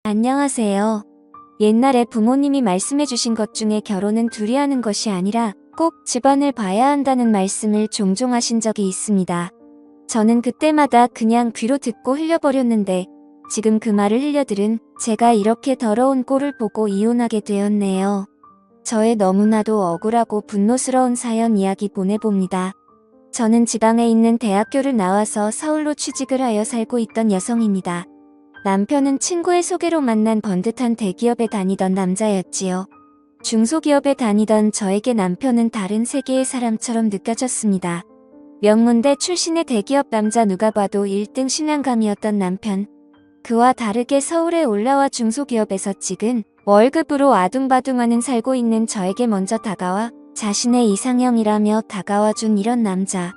안녕하세요. 옛날에 부모님이 말씀해주신 것 중에 결혼은 둘이 하는 것이 아니라 꼭 집안을 봐야 한다는 말씀을 종종 하신 적이 있습니다. 저는 그때마다 그냥 귀로 듣고 흘려버렸는데 지금 그 말을 흘려들은 제가 이렇게 더러운 꼴을 보고 이혼하게 되었네요. 저의 너무나도 억울하고 분노스러운 사연 이야기 보내봅니다. 저는 지방에 있는 대학교를 나와서 서울로 취직을 하여 살고 있던 여성입니다. 남편은 친구의 소개로 만난 번듯한 대기업에 다니던 남자였지요. 중소기업에 다니던 저에게 남편은 다른 세계의 사람처럼 느껴졌습니다. 명문대 출신의 대기업 남자, 누가 봐도 1등 신랑감이었던 남편. 그와 다르게 서울에 올라와 중소기업에서 찍은 월급으로 아둥바둥하는 살고 있는 저에게 먼저 다가와 자신의 이상형이라며 다가와준 이런 남자.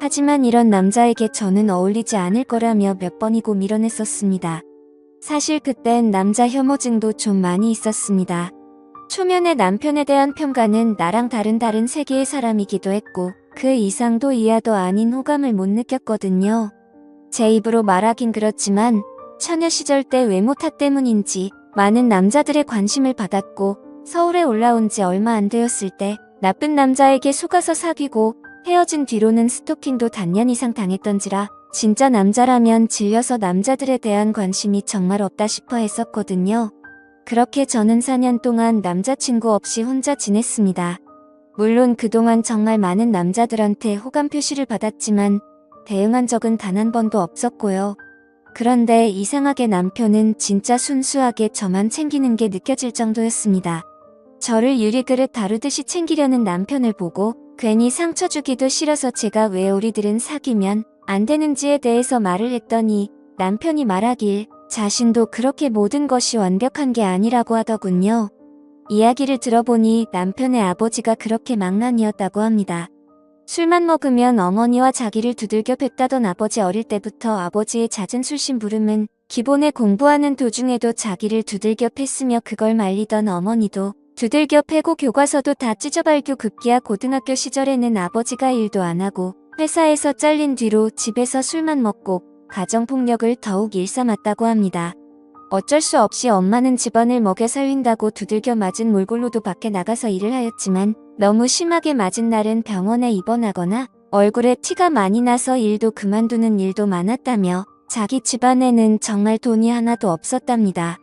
하지만 이런 남자에게 저는 어울리지 않을 거라며 몇 번이고 밀어냈었습니다. 사실 그땐 남자 혐오증도 좀 많이 있었습니다. 초면에 남편에 대한 평가는 나랑 다른 세계의 사람이기도 했고 그 이상도 이하도 아닌 호감을 못 느꼈거든요. 제 입으로 말하긴 그렇지만 처녀 시절 때 외모 탓 때문인지 많은 남자들의 관심을 받았고 서울에 올라온 지 얼마 안 되었을 때 나쁜 남자에게 속아서 사귀고 헤어진 뒤로는 스토킹도 단년 이상 당했던지라 진짜 남자라면 질려서 남자들에 대한 관심이 정말 없다 싶어 했었거든요. 그렇게 저는 4년 동안 남자친구 없이 혼자 지냈습니다. 물론 그동안 정말 많은 남자들한테 호감 표시를 받았지만 대응한 적은 단 한 번도 없었고요. 그런데 이상하게 남편은 진짜 순수하게 저만 챙기는 게 느껴질 정도였습니다. 저를 유리그릇 다루듯이 챙기려는 남편을 보고 괜히 상처 주기도 싫어서 제가 왜 우리들은 사귀면 안 되는지에 대해서 말을 했더니 남편이 말하길 자신도 그렇게 모든 것이 완벽한 게 아니라고 하더군요. 이야기를 들어보니 남편의 아버지가 그렇게 망난이었다고 합니다. 술만 먹으면 어머니와 자기를 두들겨 팼다던 아버지. 어릴 때부터 아버지의 잦은 술심부름은 기본에 공부하는 도중에도 자기를 두들겨 팼으며 그걸 말리던 어머니도 두들겨 패고 교과서도 다 찢어발교. 급기야 고등학교 시절에는 아버지가 일도 안 하고 회사에서 잘린 뒤로 집에서 술만 먹고 가정폭력을 더욱 일삼았다고 합니다. 어쩔 수 없이 엄마는 집안을 먹여 살린다고 두들겨 맞은 몰골로도 밖에 나가서 일을 하였지만 너무 심하게 맞은 날은 병원에 입원하거나 얼굴에 티가 많이 나서 일도 그만두는 일도 많았다며 자기 집안에는 정말 돈이 하나도 없었답니다.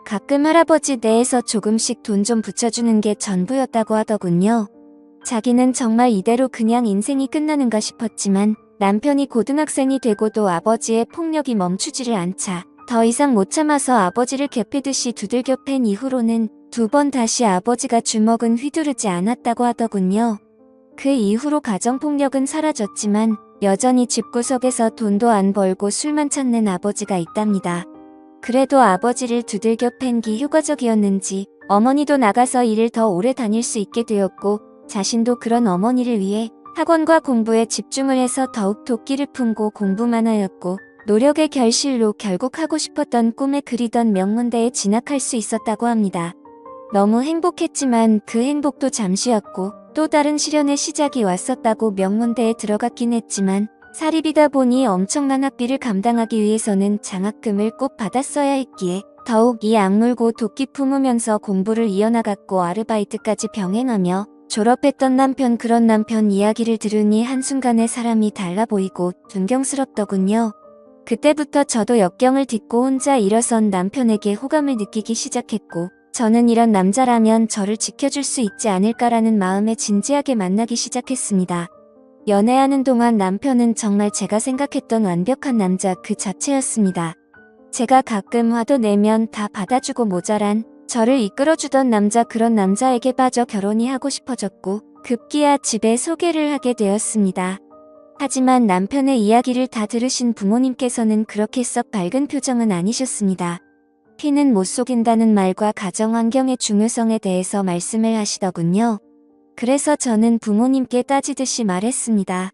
가끔 할아버지 뇌에서 조금씩 돈 좀 붙여주는 게 전부였다고 하더군요. 자기는 정말 이대로 그냥 인생이 끝나는가 싶었지만 남편이 고등학생이 되고도 아버지의 폭력이 멈추지를 않자 더 이상 못 참아서 아버지를 개패듯이 두들겨 팬 이후로는 2번 다시 아버지가 주먹은 휘두르지 않았다고 하더군요. 그 이후로 가정폭력은 사라졌지만 여전히 집구석에서 돈도 안 벌고 술만 찾는 아버지가 있답니다. 그래도 아버지를 두들겨 팬 게 효과적이었는지 어머니도 나가서 일을 더 오래 다닐 수 있게 되었고 자신도 그런 어머니를 위해 학원과 공부에 집중을 해서 더욱 도끼를 품고 공부만 하였고 노력의 결실로 결국 하고 싶었던 꿈에 그리던 명문대에 진학할 수 있었다고 합니다. 너무 행복했지만 그 행복도 잠시였고 또 다른 시련의 시작이 왔었다고. 명문대에 들어갔긴 했지만 사립이다 보니 엄청난 학비를 감당하기 위해서는 장학금을 꼭 받았어야 했기에 더욱 이 악물고 도끼 품으면서 공부를 이어나갔고 아르바이트까지 병행하며 졸업했던 남편. 그런 남편 이야기를 들으니 한순간에 사람이 달라 보이고 존경스럽더군요. 그때부터 저도 역경을 딛고 혼자 일어선 남편에게 호감을 느끼기 시작했고 저는 이런 남자라면 저를 지켜줄 수 있지 않을까라는 마음에 진지하게 만나기 시작했습니다. 연애하는 동안 남편은 정말 제가 생각했던 완벽한 남자 그 자체였습니다. 제가 가끔 화도 내면 다 받아주고 모자란 저를 이끌어주던 남자. 그런 남자에게 빠져 결혼이 하고 싶어졌고 급기야 집에 소개를 하게 되었습니다. 하지만 남편의 이야기를 다 들으신 부모님께서는 그렇게 썩 밝은 표정은 아니셨습니다. 피는 못 속인다는 말과 가정환경의 중요성에 대해서 말씀을 하시더군요. 그래서 저는 부모님께 따지듯이 말했습니다.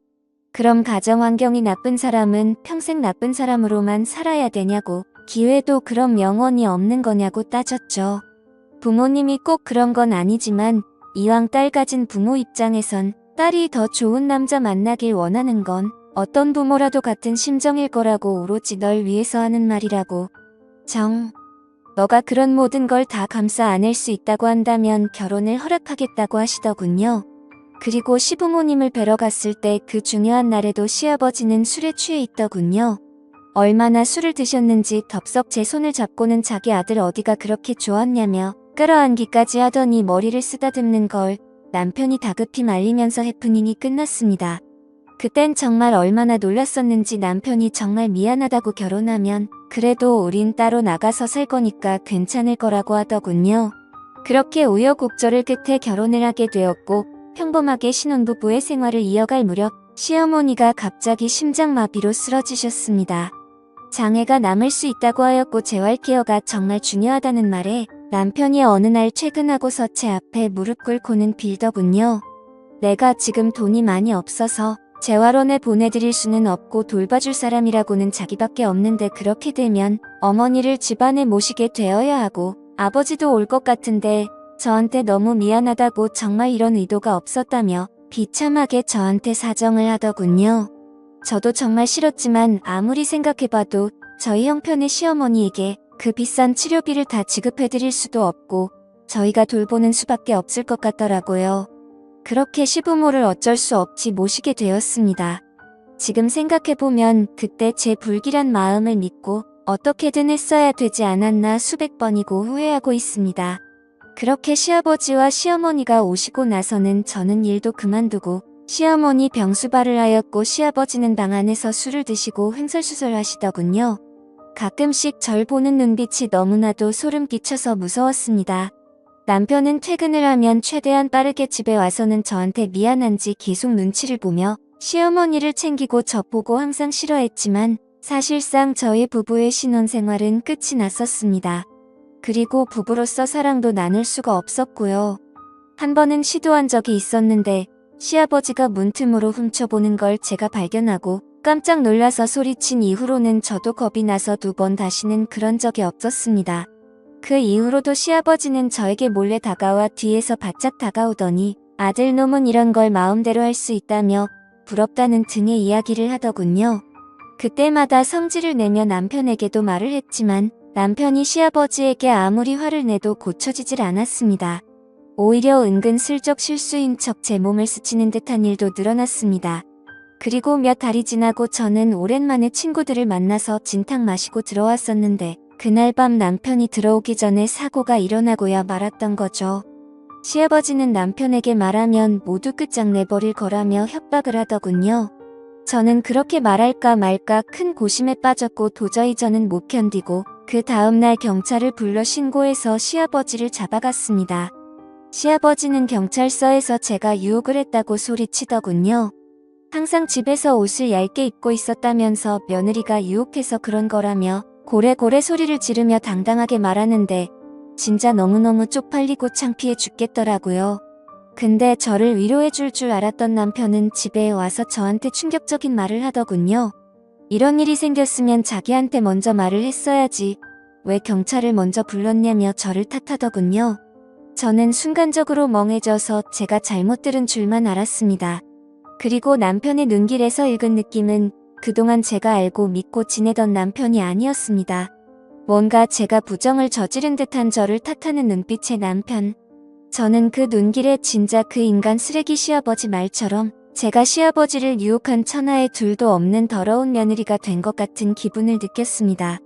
그럼 가정환경이 나쁜 사람은 평생 나쁜 사람으로만 살아야 되냐고, 기회도 그럼 영원히 없는 거냐고 따졌죠. 부모님이 꼭 그런 건 아니지만 이왕 딸 가진 부모 입장에선 딸이 더 좋은 남자 만나길 원하는 건 어떤 부모라도 같은 심정일 거라고, 오로지 널 위해서 하는 말이라고. 너가 그런 모든 걸 다 감싸 안을 수 있다고 한다면 결혼을 허락하겠다고 하시더군요. 그리고 시부모님을 뵈러 갔을 때 그 중요한 날에도 시아버지는 술에 취해 있더군요. 얼마나 술을 드셨는지 덥석 제 손을 잡고는 자기 아들 어디가 그렇게 좋았냐며 끌어안기까지 하더니 머리를 쓰다듬는 걸 남편이 다급히 말리면서 해프닝이 끝났습니다. 그땐 정말 얼마나 놀랐었는지 남편이 정말 미안하다고 결혼하면 그래도 우린 따로 나가서 살 거니까 괜찮을 거라고 하더군요. 그렇게 우여곡절을 끝에 결혼을 하게 되었고 평범하게 신혼부부의 생활을 이어갈 무렵 시어머니가 갑자기 심장마비로 쓰러지셨습니다. 장애가 남을 수 있다고 하였고 재활케어가 정말 중요하다는 말에 남편이 어느 날 퇴근하고서 제 앞에 무릎 꿇고는 빌더군요. 내가 지금 돈이 많이 없어서 재활원에 보내드릴 수는 없고 돌봐줄 사람이라고는 자기밖에 없는데 그렇게 되면 어머니를 집안에 모시게 되어야 하고 아버지도 올 것 같은데 저한테 너무 미안하다고 정말 이런 의도가 없었다며 비참하게 저한테 사정을 하더군요. 저도 정말 싫었지만 아무리 생각해봐도 저희 형편의 시어머니에게 그 비싼 치료비를 다 지급해드릴 수도 없고 저희가 돌보는 수밖에 없을 것 같더라고요. 그렇게 시부모를 어쩔 수 없이 모시게 되었습니다. 지금 생각해보면 그때 제 불길한 마음을 믿고 어떻게든 했어야 되지 않았나 수백 번이고 후회하고 있습니다. 그렇게 시아버지와 시어머니가 오시고 나서는 저는 일도 그만두고 시어머니 병수발을 하였고 시아버지는 방 안에서 술을 드시고 횡설수설 하시더군요. 가끔씩 절 보는 눈빛이 너무나도 소름 끼쳐서 무서웠습니다. 남편은 퇴근을 하면 최대한 빠르게 집에 와서는 저한테 미안한지 계속 눈치를 보며 시어머니를 챙기고 저 보고 항상 싫어했지만 사실상 저희 부부의 신혼생활은 끝이 났었습니다. 그리고 부부로서 사랑도 나눌 수가 없었고요. 한 번은 시도한 적이 있었는데 시아버지가 문틈으로 훔쳐보는 걸 제가 발견하고 깜짝 놀라서 소리친 이후로는 저도 겁이 나서 2번 다시는 그런 적이 없었습니다. 그 이후로도 시아버지는 저에게 몰래 다가와 뒤에서 바짝 다가오더니 아들놈은 이런 걸 마음대로 할 수 있다며 부럽다는 등의 이야기를 하더군요. 그때마다 성질을 내며 남편에게도 말을 했지만 남편이 시아버지에게 아무리 화를 내도 고쳐지질 않았습니다. 오히려 은근슬쩍 실수인 척 제 몸을 스치는 듯한 일도 늘어났습니다. 그리고 몇 달이 지나고 저는 오랜만에 친구들을 만나서 진탕 마시고 들어왔었는데 그날 밤 남편이 들어오기 전에 사고가 일어나고야 말았던 거죠. 시아버지는 남편에게 말하면 모두 끝장내버릴 거라며 협박을 하더군요. 저는 그렇게 말할까 말까 큰 고심에 빠졌고 도저히 저는 못 견디고 그 다음날 경찰을 불러 신고해서 시아버지를 잡아갔습니다. 시아버지는 경찰서에서 제가 유혹을 했다고 소리치더군요. 항상 집에서 옷을 얇게 입고 있었다면서 며느리가 유혹해서 그런 거라며 고래고래 소리를 지르며 당당하게 말하는데 진짜 너무너무 쪽팔리고 창피해 죽겠더라고요. 근데 저를 위로해 줄 알았던 남편은 집에 와서 저한테 충격적인 말을 하더군요. 이런 일이 생겼으면 자기한테 먼저 말을 했어야지. 왜 경찰을 먼저 불렀냐며 저를 탓하더군요. 저는 순간적으로 멍해져서 제가 잘못 들은 줄만 알았습니다. 그리고 남편의 눈길에서 읽은 느낌은 그동안 제가 알고 믿고 지내던 남편이 아니었습니다. 뭔가 제가 부정을 저지른 듯한 저를 탓하는 눈빛의 남편. 저는 그 눈길에 진짜 그 인간 쓰레기 시아버지 말처럼 제가 시아버지를 유혹한 천하의 둘도 없는 더러운 며느리가 된 것 같은 기분을 느꼈습니다.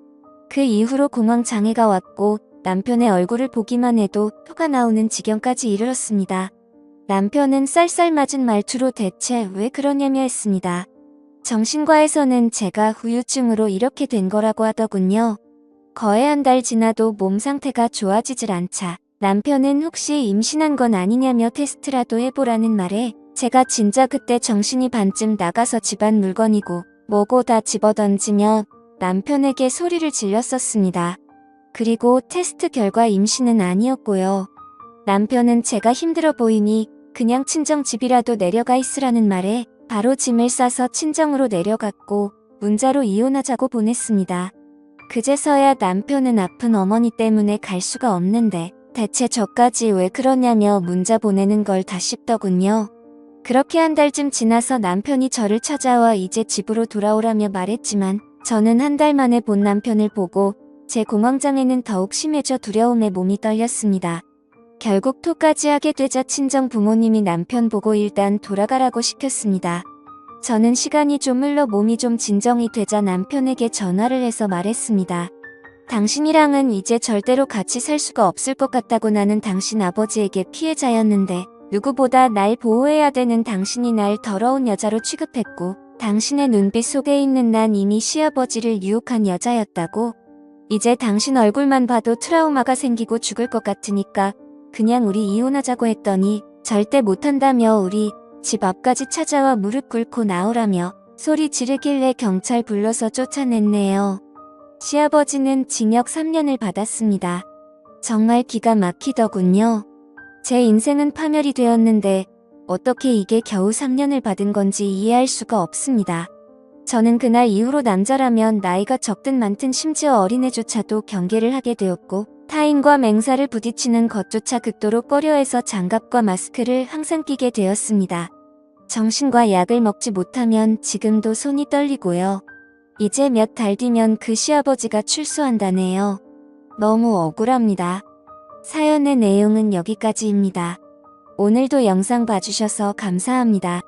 그 이후로 공황장애가 왔고 남편의 얼굴을 보기만 해도 토가 나오는 지경까지 이르렀습니다. 남편은 쌀쌀맞은 말투로 대체 왜 그러냐며 했습니다. 정신과에서는 제가 후유증으로 이렇게 된 거라고 하더군요. 거의 한 달 지나도 몸 상태가 좋아지질 않자 남편은 혹시 임신한 건 아니냐며 테스트라도 해보라는 말에 제가 진짜 그때 정신이 반쯤 나가서 집안 물건이고 뭐고 다 집어던지며 남편에게 소리를 질렀었습니다. 그리고 테스트 결과 임신은 아니었고요. 남편은 제가 힘들어 보이니 그냥 친정집이라도 내려가 있으라는 말에 바로 짐을 싸서 친정으로 내려갔고 문자로 이혼하자고 보냈습니다. 그제서야 남편은 아픈 어머니 때문에 갈 수가 없는데 대체 저까지 왜 그러냐며 문자 보내는 걸 다 씹더군요. 그렇게 한 달쯤 지나서 남편이 저를 찾아와 이제 집으로 돌아오라며 말했지만 저는 한 달 만에 본 남편을 보고 제 공황장애는 더욱 심해져 두려움에 몸이 떨렸습니다. 결국 토까지 하게 되자 친정 부모님이 남편 보고 일단 돌아가라고 시켰습니다. 저는 시간이 좀 흘러 몸이 좀 진정이 되자 남편에게 전화를 해서 말했습니다. 당신이랑은 이제 절대로 같이 살 수가 없을 것 같다고. 나는 당신 아버지에게 피해자였는데 누구보다 날 보호해야 되는 당신이 날 더러운 여자로 취급했고 당신의 눈빛 속에 있는 난 이미 시아버지를 유혹한 여자였다고. 이제 당신 얼굴만 봐도 트라우마가 생기고 죽을 것 같으니까 그냥 우리 이혼하자고 했더니 절대 못한다며 우리 집 앞까지 찾아와 무릎 꿇고 나오라며 소리 지르길래 경찰 불러서 쫓아냈네요. 시아버지는 징역 3년을 받았습니다. 정말 기가 막히더군요. 제 인생은 파멸이 되었는데 어떻게 이게 겨우 3년을 받은 건지 이해할 수가 없습니다. 저는 그날 이후로 남자라면 나이가 적든 많든 심지어 어린애조차도 경계를 하게 되었고 타인과 맹사를 부딪히는 것조차 극도로 꺼려해서 장갑과 마스크를 항상 끼게 되었습니다. 정신과 약을 먹지 못하면 지금도 손이 떨리고요. 이제 몇 달 뒤면 그 시아버지가 출소한다네요. 너무 억울합니다. 사연의 내용은 여기까지입니다. 오늘도 영상 봐주셔서 감사합니다.